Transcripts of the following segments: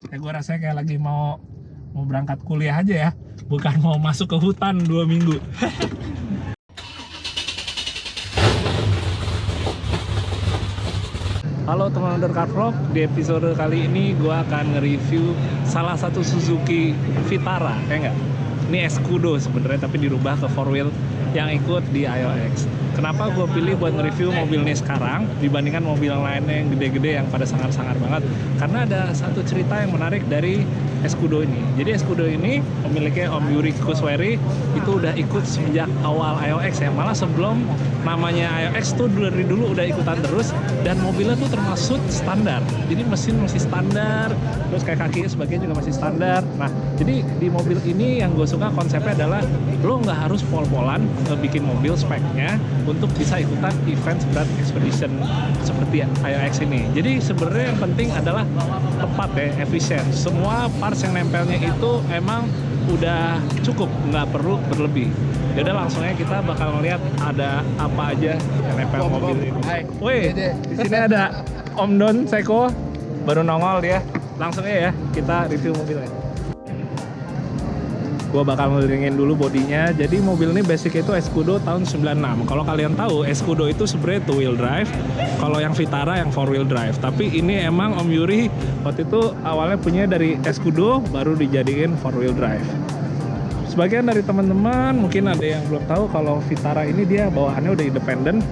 Gue rasanya kayak lagi mau berangkat kuliah aja ya, bukan mau masuk ke hutan 2 minggu. Halo teman Undercar Vlog, di episode kali ini gue akan nge-review salah satu Suzuki Vitara, ya nggak? Ini Escudo sebenarnya, tapi dirubah ke 4-wheel yang ikut di AIOX. Kenapa gue pilih buat nge-review mobil ini sekarang dibandingkan mobil lainnya yang gede-gede yang pada sangar-sangar banget? Karena ada satu cerita yang menarik dari Escudo ini. Jadi Escudo ini pemiliknya Om Yuri Kusweri itu udah ikut sejak awal AIOX ya. Malah sebelum namanya AIOX tuh dari dulu udah ikutan terus, dan mobilnya tuh termasuk standar. Jadi mesin masih standar, terus kayak kakinya sebagian juga masih standar. Nah, jadi di mobil ini yang gue suka konsepnya adalah lo nggak harus pol-polan bikin mobil speknya untuk bisa ikutan event seberat expedition seperti AIOX ini. Jadi sebenarnya yang penting adalah tepat ya, efisien. Semua parts yang nempelnya itu emang udah cukup, nggak perlu berlebih. Yaudah langsung aja kita bakal ngeliat ada apa aja yang nempel mobil ini. Hai. Wih, di sini ada Om Don Seko baru nongol dia. Langsung aja ya kita review mobilnya. Gua bakal ngelilingin dulu bodinya. Jadi mobil ini basic itu Escudo tahun 96. Kalau kalian tahu Escudo itu sebenarnya 2-wheel drive. Kalau yang Vitara yang 4-wheel drive. Tapi ini emang Om Yuri waktu itu awalnya punya dari Escudo baru dijadiin 4-wheel drive. Sebagian dari teman-teman mungkin ada yang belum tahu kalau Vitara ini dia bawahannya udah independen.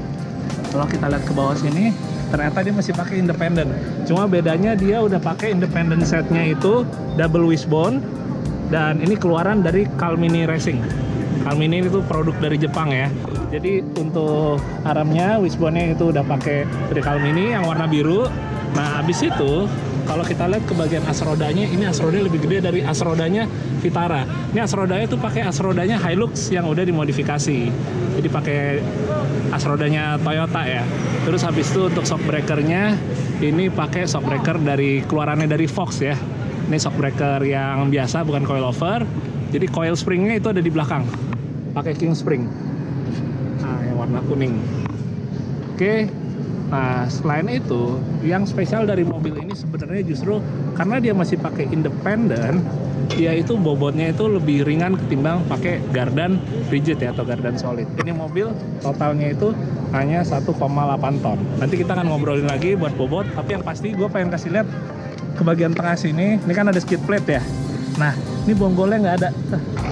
Kalau kita lihat ke bawah sini, ternyata dia masih pakai independen. Cuma bedanya dia udah pakai independen setnya itu double wishbone. Dan ini keluaran dari Calmini Racing. Calmini itu produk dari Jepang ya. Jadi untuk armnya, wishbone-nya itu udah pakai dari Calmini yang warna biru. Nah, habis itu kalau kita lihat ke bagian as rodanya, ini as rodanya lebih gede dari as rodanya Vitara. Ini as rodanya tuh pakai as rodanya Hilux yang udah dimodifikasi. Jadi pakai as rodanya Toyota ya. Terus habis itu untuk shock breaker-nya ini pakai shock breaker dari keluarannya dari Fox ya. Ini shock breaker yang biasa, bukan coilover. Jadi coil springnya itu ada di belakang, pakai king spring. Nah, yang warna kuning. Oke. Nah, selain itu, yang spesial dari mobil ini sebenarnya justru karena dia masih pakai independen, dia itu bobotnya itu lebih ringan ketimbang pakai gardan rigid ya, atau gardan solid. Ini mobil totalnya itu hanya 1,8 ton. Nanti kita akan ngobrolin lagi buat bobot, tapi yang pasti gue pengen kasih lihat ke bagian tengah sini. Ini kan ada skid plate ya. Nah, ini bonggolnya nggak ada,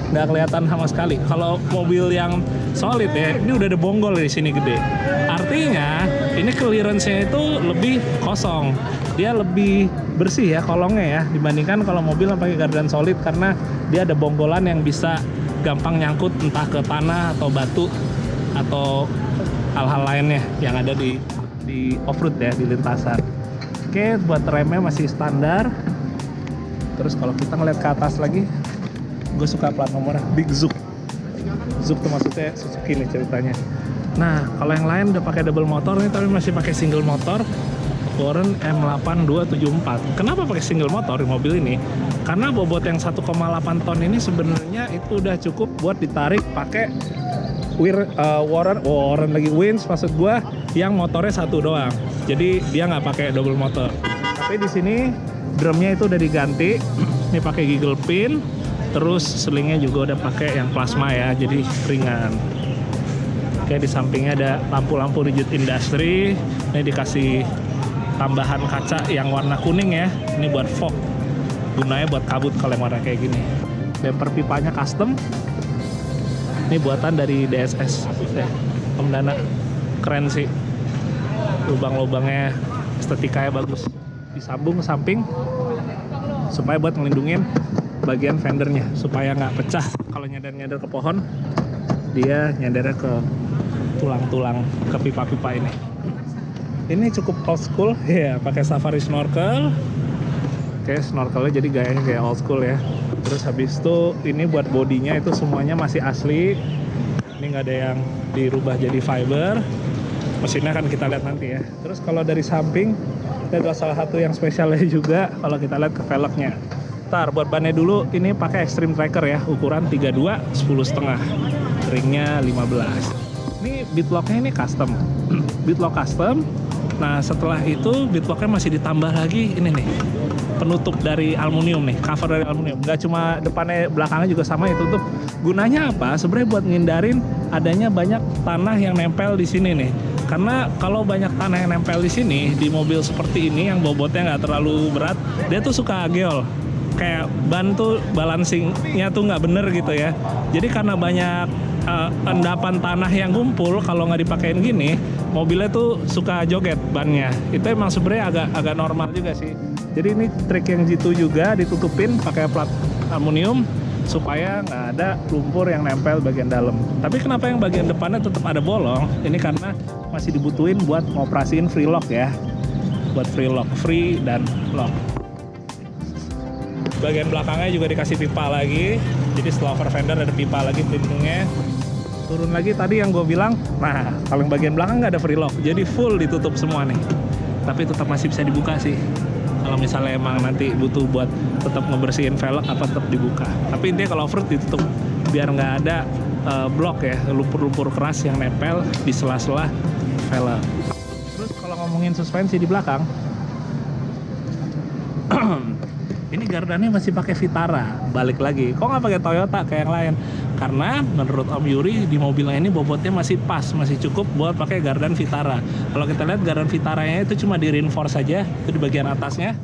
nggak kelihatan sama sekali. Kalau mobil yang solid ya, ini udah ada bonggol di sini gede. Artinya ini clearance-nya itu lebih kosong. Dia lebih bersih ya kolongnya ya, dibandingkan kalau mobil yang pakai gardan solid, karena dia ada bonggolan yang bisa gampang nyangkut entah ke tanah atau batu atau hal-hal lainnya yang ada di off-road ya, di lintasan. Oke, buat remnya masih standar. Terus kalau kita ngeliat ke atas lagi, gue suka plat nomornya Big Zook. Zook tuh maksudnya Suzuki nih ceritanya. Nah, kalau yang lain udah pakai double motor nih, tapi masih pakai single motor Warren M8274. Kenapa pakai single motor di mobil ini? Karena bobot yang 1,8 ton ini sebenarnya itu udah cukup buat ditarik pakai Warren lagi winch maksud gue, yang motornya satu doang. Jadi dia nggak pakai double motor. Tapi di sini drumnya itu udah diganti. Ini pakai giggle pin. Terus selingnya juga udah pakai yang plasma ya, jadi ringan. Oke, di sampingnya ada lampu-lampu rigid industry. Ini dikasih tambahan kaca yang warna kuning ya. Ini buat fog. Gunanya buat kabut kalau yang warna kayak gini. Bumper pipanya custom. Ini buatan dari DSS ya, Om Dana. Keren sih. Lubang-lubangnya estetikanya bagus. Disambung ke samping supaya buat ngelindungin bagian fendernya supaya nggak pecah kalau nyadar-nyadar ke pohon. Dia nyadarnya ke tulang-tulang, ke pipa-pipa ini. Ini cukup old school ya, pakai safari snorkel. Oke, snorkelnya jadi gayanya kayak old school ya. Terus habis itu ini buat bodinya itu semuanya masih asli. Ini nggak ada yang dirubah jadi fiber. Mesinnya kan kita lihat nanti ya. Terus kalau dari samping, ada salah satu yang spesialnya juga kalau kita lihat ke velgnya. Ntar buat bannya dulu, ini pakai Extreme Tracker ya, ukuran 32 10,5, ringnya 15. Ini bitlocknya ini custom. Bitlock custom. Nah setelah itu bitlocknya masih ditambah lagi ini nih, penutup dari aluminium nih, cover dari aluminium. Nggak cuma depannya, belakangnya juga sama itu tuh. Gunanya apa? Sebenarnya buat ngindarin adanya banyak tanah yang nempel di sini nih. Karena kalau banyak tanah yang nempel di sini, di mobil seperti ini yang bobotnya nggak terlalu berat, dia tuh suka geol. Kayak ban tuh balancingnya tuh nggak bener gitu ya. Jadi karena banyak endapan tanah yang ngumpul, kalau nggak dipakein gini, mobilnya tuh suka joget bannya. Itu emang sebenarnya agak normal juga sih. Jadi ini trik yang jitu juga, ditutupin pakai plat aluminium supaya nggak ada lumpur yang nempel bagian dalam. Tapi kenapa yang bagian depannya tetap ada bolong? Ini karena masih dibutuhin buat ngoperasiin free lock ya, buat free lock, free dan lock. Bagian belakangnya juga dikasih pipa lagi, jadi setelah over fender ada pipa lagi pelindungnya. Turun lagi tadi yang gue bilang, nah kalau yang bagian belakang nggak ada free lock, jadi full ditutup semua nih. Tapi tetap masih bisa dibuka sih. Kalau misalnya emang nanti butuh buat tetap ngebersihin velg apa tetap dibuka. Tapi intinya kalau off-road ditutup biar nggak ada blok ya, lumpur-lumpur keras yang nempel di sela-sela velg. Terus kalau ngomongin suspensi di belakang, ini gardannya masih pakai Vitara. Balik lagi, kok nggak pakai Toyota kayak yang lain? Karena menurut Om Yuri di mobilnya ini bobotnya masih pas, masih cukup buat pakai gardan Vitara. Kalau kita lihat gardan Vitaranya itu cuma di reinforce saja, itu di bagian atasnya.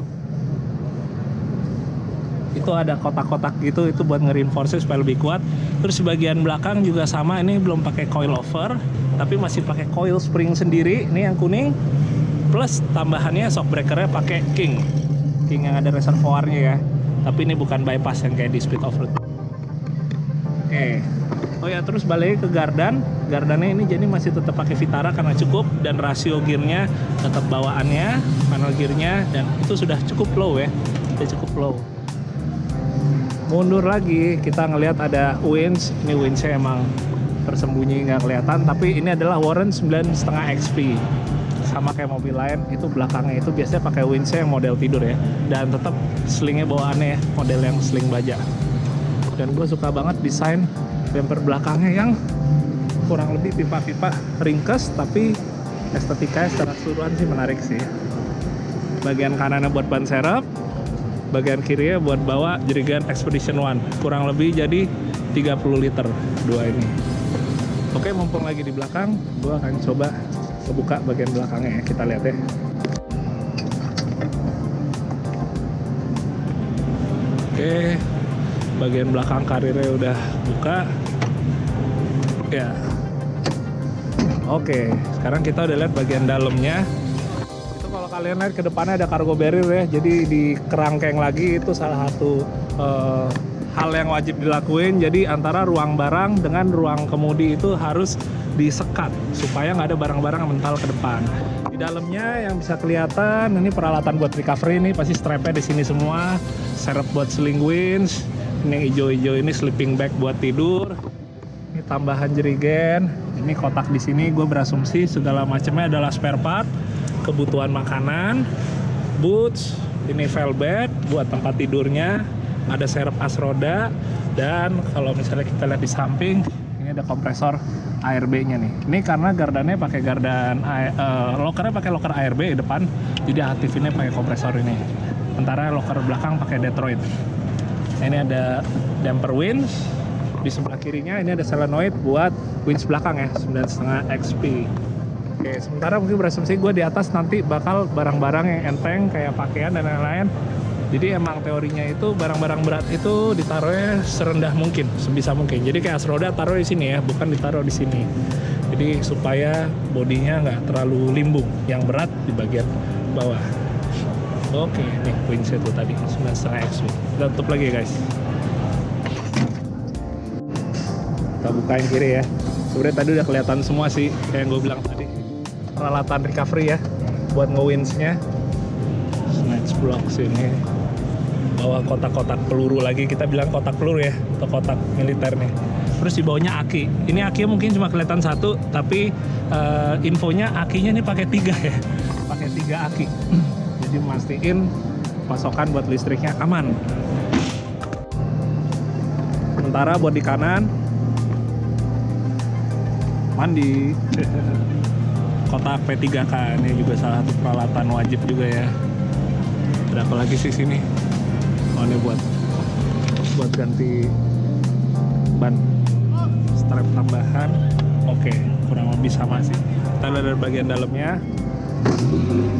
Itu ada kotak-kotak gitu, itu buat nge-reinforce supaya lebih kuat. Terus di bagian belakang juga sama, ini belum pakai coil over, tapi masih pakai coil spring sendiri. Ini yang kuning. Plus tambahannya shock breakernya pakai King yang ada reservoirnya ya, tapi ini bukan bypass yang kayak di Speed Offroad. Oke. Oh ya, terus balik ke gardannya ini jadi masih tetap pakai Vitara karena cukup, dan rasio gearnya tetap bawaannya, panel gearnya, dan itu sudah cukup low ya, sudah cukup low. Mundur lagi kita ngelihat ada winch. Ini winchnya emang tersembunyi nggak kelihatan, tapi ini adalah Warren 9,5 XP. Sama kayak mobil lain, itu belakangnya itu biasanya pakai winchnya yang model tidur ya, dan tetap slingnya bawaannya ya, model yang sling baja. Dan gue suka banget desain bumper belakangnya yang kurang lebih pipa-pipa ringkes, tapi estetikanya secara keseluruhan sih menarik sih. Bagian kanannya buat ban serep, bagian kirinya buat bawa jerigen Expedition One, kurang lebih jadi 30 liter dua ini. Oke, mumpung lagi di belakang, gue akan coba buka bagian belakangnya ya, kita lihat ya. Oke, bagian belakang karirnya udah buka ya. Oke, sekarang kita udah lihat bagian dalamnya. Itu kalau kalian lihat ke depannya ada cargo barrier ya, jadi di kerangkeng lagi, itu salah satu hal yang wajib dilakuin. Jadi antara ruang barang dengan ruang kemudi itu harus disekat supaya nggak ada barang-barang yang mental ke depan. Di dalamnya yang bisa kelihatan ini peralatan buat recovery, ini pasti strapnya di sini semua, serep buat sling winch, ini yang hijau-hijau ini sleeping bag buat tidur, ini tambahan jerigen, ini kotak di sini gue berasumsi segala macamnya adalah spare part, kebutuhan makanan, boots, ini velvet buat tempat tidurnya, ada serep as roda, dan kalau misalnya kita lihat di samping ini ada kompresor ARB-nya nih. Ini karena gardannya pakai gardan lokernya pakai loker ARB di depan, jadi aktifinnya pakai kompresor ini. Sementara loker belakang pakai Detroit. Nah, ini ada damper winch. Di sebelah kirinya ini ada solenoid buat winch belakang ya, 9,5 XP. Oke, sementara mungkin berasumsi gue di atas nanti bakal barang-barang yang enteng kayak pakaian dan lain-lain. Jadi emang teorinya itu barang-barang berat itu ditaruhnya serendah mungkin, sebisa mungkin. Jadi kayak as roda taruh di sini ya, bukan ditaruh di sini. Jadi supaya bodinya nggak terlalu limbung, yang berat di bagian bawah. Oke, nih winch itu tadi 9,5 XP. Kita tutup lagi ya guys. Kita bukain kiri ya. Sebenarnya tadi udah kelihatan semua sih, kayak yang gue bilang tadi. Peralatan recovery ya, buat nge-winch-nya. Snatch block sini. Bawa kotak-kotak peluru lagi, kita bilang kotak peluru ya, atau kotak militer nih. Terus di bawahnya aki. Ini aki mungkin cuma kelihatan satu, tapi infonya akinya ini pakai 3 ya, pakai 3 aki. Jadi mastiin pasokan buat listriknya aman. Sementara buat di kanan mandi. Kotak P3K ini juga salah satu peralatan wajib juga ya. Ada apa lagi sih sini? Oh, ini buat ganti ban, strap tambahan. Oke, kurang lebih sama sih. Kita lihat dari bagian dalamnya.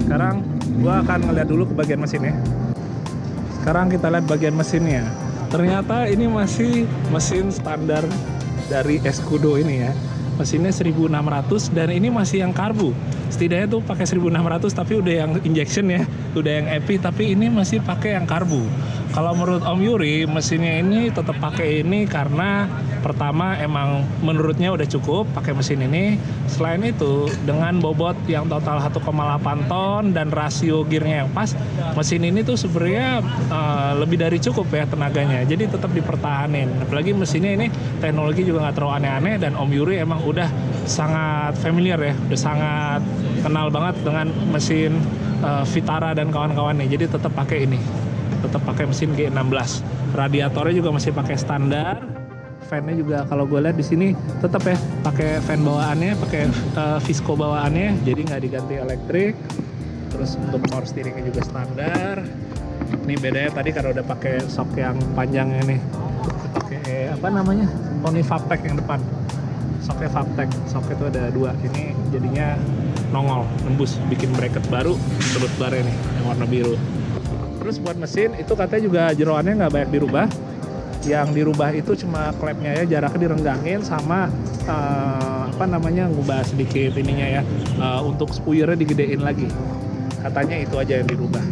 Sekarang gua akan ngeliat dulu ke bagian mesinnya. Sekarang kita lihat bagian mesinnya. Ternyata ini masih mesin standar dari Escudo ini ya. Mesinnya 1600 dan ini masih yang karbu. Setidaknya tuh pakai 1600 tapi udah yang injection ya, udah yang EPI, tapi ini masih pakai yang karbu. Kalau menurut Om Yuri, mesinnya ini tetap pakai ini karena pertama emang menurutnya udah cukup pakai mesin ini. Selain itu, dengan bobot yang total 1,8 ton dan rasio gearnya yang pas, mesin ini tuh sebenarnya lebih dari cukup ya tenaganya. Jadi tetap dipertahanin. Apalagi mesinnya ini teknologi juga nggak terlalu aneh-aneh dan Om Yuri emang udah sangat familiar ya, udah sangat kenal banget dengan mesin Vitara dan kawan-kawannya. Jadi tetap pakai ini. Tetap pakai mesin G16. Radiatornya juga masih pakai standar. Fan-nya juga kalau gue lihat di sini tetap ya pakai fan bawaannya, pakai Visco bawaannya, jadi nggak diganti elektrik. Terus untuk power steeringnya juga standar. Ini bedanya tadi karena udah pakai shock yang panjangnya nih. Pakai apa namanya? Tony Fabtech yang depan. Shocknya Fabtech. Shock itu ada 2. Ini jadinya nongol, nembus, bikin bracket baru, sudut barnya nih yang warna biru. Terus buat mesin itu katanya juga jeroannya nggak banyak dirubah. Yang dirubah itu cuma klepnya ya, jaraknya direnggangin sama ngubah sedikit ininya ya, untuk spuyernya digedein lagi. Katanya itu aja yang dirubah.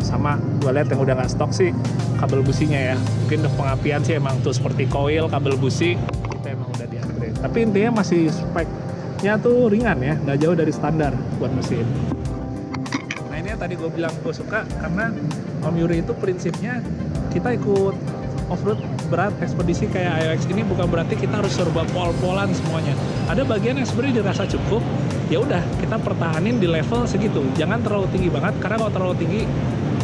Sama gue lihat yang udah nggak stok sih kabel businya ya. Mungkin untuk pengapian sih emang tuh seperti coil, kabel busi itu emang udah di-upgrade. Tapi intinya masih speknya tuh ringan ya, nggak jauh dari standar buat mesin. Nah ini yang tadi gue bilang gue suka karena Om Yuri itu prinsipnya kita ikut off-road berat ekspedisi kayak AOX ini bukan berarti kita harus serba pol-polan semuanya. Ada bagian yang sebenarnya dirasa cukup, ya udah kita pertahanin di level segitu. Jangan terlalu tinggi banget karena kalau terlalu tinggi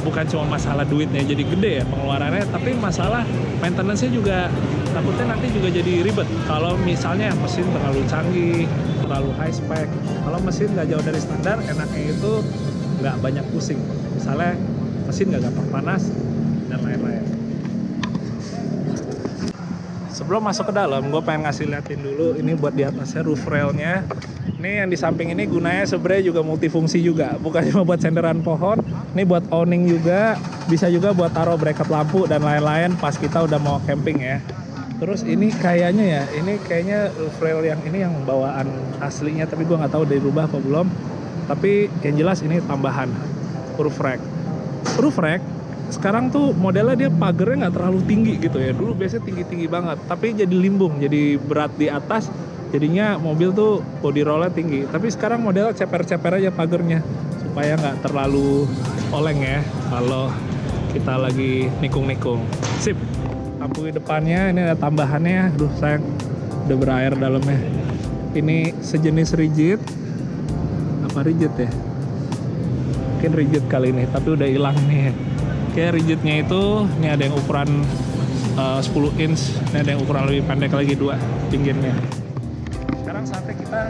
bukan cuma masalah duitnya jadi gede ya pengeluarannya, tapi masalah maintenance-nya juga takutnya nanti juga jadi ribet. Kalau misalnya mesin terlalu canggih, terlalu high spec, kalau mesin nggak jauh dari standar, enaknya itu nggak banyak pusing. Misalnya mesin nggak gampang panas dan lain-lain. Sebelum masuk ke dalam, gue pengen ngasih liatin dulu ini buat di atasnya roof railnya. Ini yang di samping ini gunanya sebenarnya juga multifungsi juga, bukan cuma buat senderan pohon. Ini buat awning juga, bisa juga buat taruh bracket lampu dan lain-lain pas kita udah mau camping ya. Terus ini kayaknya roof rail yang ini yang bawaan aslinya, tapi gue nggak tahu udah dirubah apa belum. Tapi yang jelas ini tambahan roof rack. Roof rack sekarang tuh modelnya dia pagernya nggak terlalu tinggi gitu ya. Dulu biasanya tinggi-tinggi banget, tapi jadi limbung, jadi berat di atas, jadinya mobil tuh body rollnya tinggi. Tapi sekarang modelnya ceper-ceper aja pagernya supaya nggak terlalu oleng ya kalau kita lagi nikung-nikung. Sip. Lampu di depannya ini ada tambahannya. Aduh sayang, udah berair dalamnya. Ini sejenis rigid. Apa rigid ya? Mungkin rigid kali ini, tapi udah hilang nih. Kayak rigidnya itu, ini ada yang ukuran 10 inch, ini ada yang ukuran lebih pendek lagi 2 pinggirnya. Sekarang saatnya kita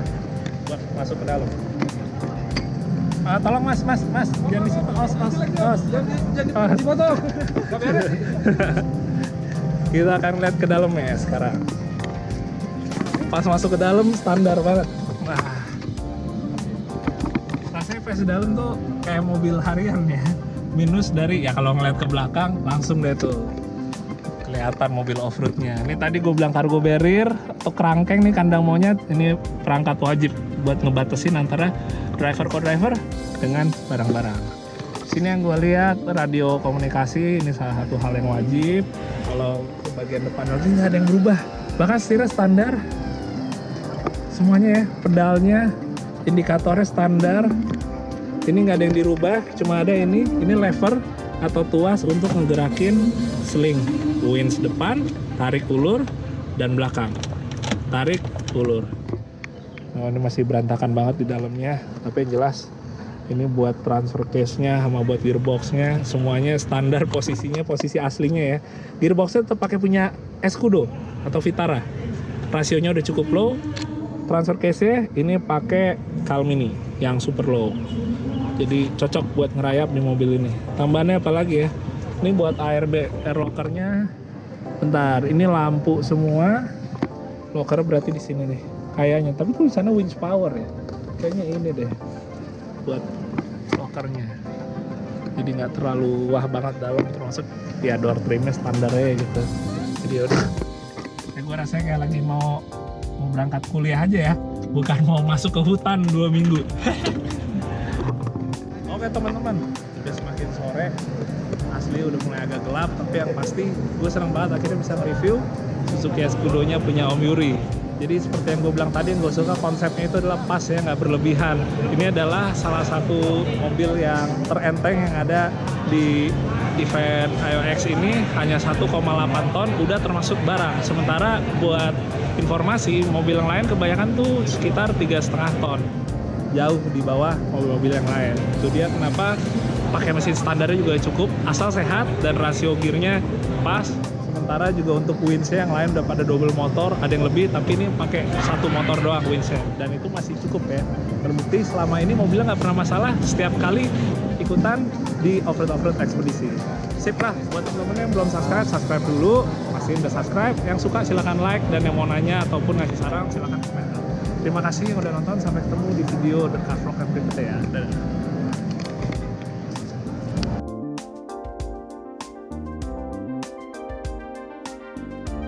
buat masuk ke dalam. Tolong mas, jangan di situ, jangan dipotong. Kita akan lihat ke dalamnya ya sekarang. Pas masuk ke dalam standar banget. Wah, rasanya pas dalam tuh kayak mobil harian ya. Minus dari ya kalau ngeliat ke belakang langsung deh tuh kelihatan mobil off-roadnya. Ini tadi gue bilang cargo barrier atau kerangkeng nih kandang monyet, ini perangkat wajib buat ngebatasin antara driver co-driver dengan barang-barang. Sini yang gue lihat radio komunikasi, ini salah satu hal yang wajib. Kalau ke bagian depan lagi nggak ada yang berubah, bahkan setirnya standar semuanya ya, pedalnya, indikatornya standar. Ini nggak ada yang dirubah, cuma ada ini lever atau tuas untuk ngegerakin sling winch depan, tarik ulur, dan belakang. Tarik ulur. Nah, ini masih berantakan banget di dalamnya, tapi yang jelas ini buat transfer case-nya sama buat gearbox-nya semuanya standar posisinya, posisi aslinya ya. Gearbox-nya tetap pakai punya Escudo atau Vitara. Rasionya udah cukup low. Transfer case-nya ini pakai Calmini yang super low. Jadi cocok buat ngerayap di mobil ini. Tambahannya apa lagi ya? Ini buat air lockernya. Bentar, ini lampu semua. Locker berarti di sini nih. Kayaknya, tapi tulisannya winch power ya. Kayaknya ini deh buat lockernya. Jadi nggak terlalu wah banget dalam, termasuk ya door trimnya standarnya gitu. Jadi udah. Gue rasanya kayak lagi mau berangkat kuliah aja ya, bukan mau masuk ke hutan 2 minggu. Oke teman-teman, udah semakin sore, asli udah mulai agak gelap, tapi yang pasti gue seneng banget akhirnya bisa review Suzuki Escudo-nya punya Om Yuri. Jadi seperti yang gue bilang tadi, yang gue suka konsepnya itu adalah pas ya, nggak berlebihan. Ini adalah salah satu mobil yang terenteng yang ada di event IOX ini, hanya 1,8 ton, udah termasuk barang. Sementara buat informasi, mobil yang lain kebanyakan tuh sekitar 3,5 ton, jauh di bawah mobil-mobil yang lain. Itu dia kenapa pakai mesin standarnya juga cukup, asal sehat dan rasio gearnya pas. Sementara juga untuk winch-nya yang lain udah pada double motor, ada yang lebih, tapi ini pakai 1 motor doang winch-nya, dan itu masih cukup ya. Terbukti selama ini mobilnya nggak pernah masalah setiap kali ikutan di off-road ekspedisi. Sip lah, buat temen-temen yang belum subscribe dulu. Masih udah subscribe, yang suka silahkan like, dan yang mau nanya ataupun ngasih saran silahkan komen. Terima kasih yang udah nonton, sampai ketemu di video The Car Vlog yang berikutnya ya. Dadah.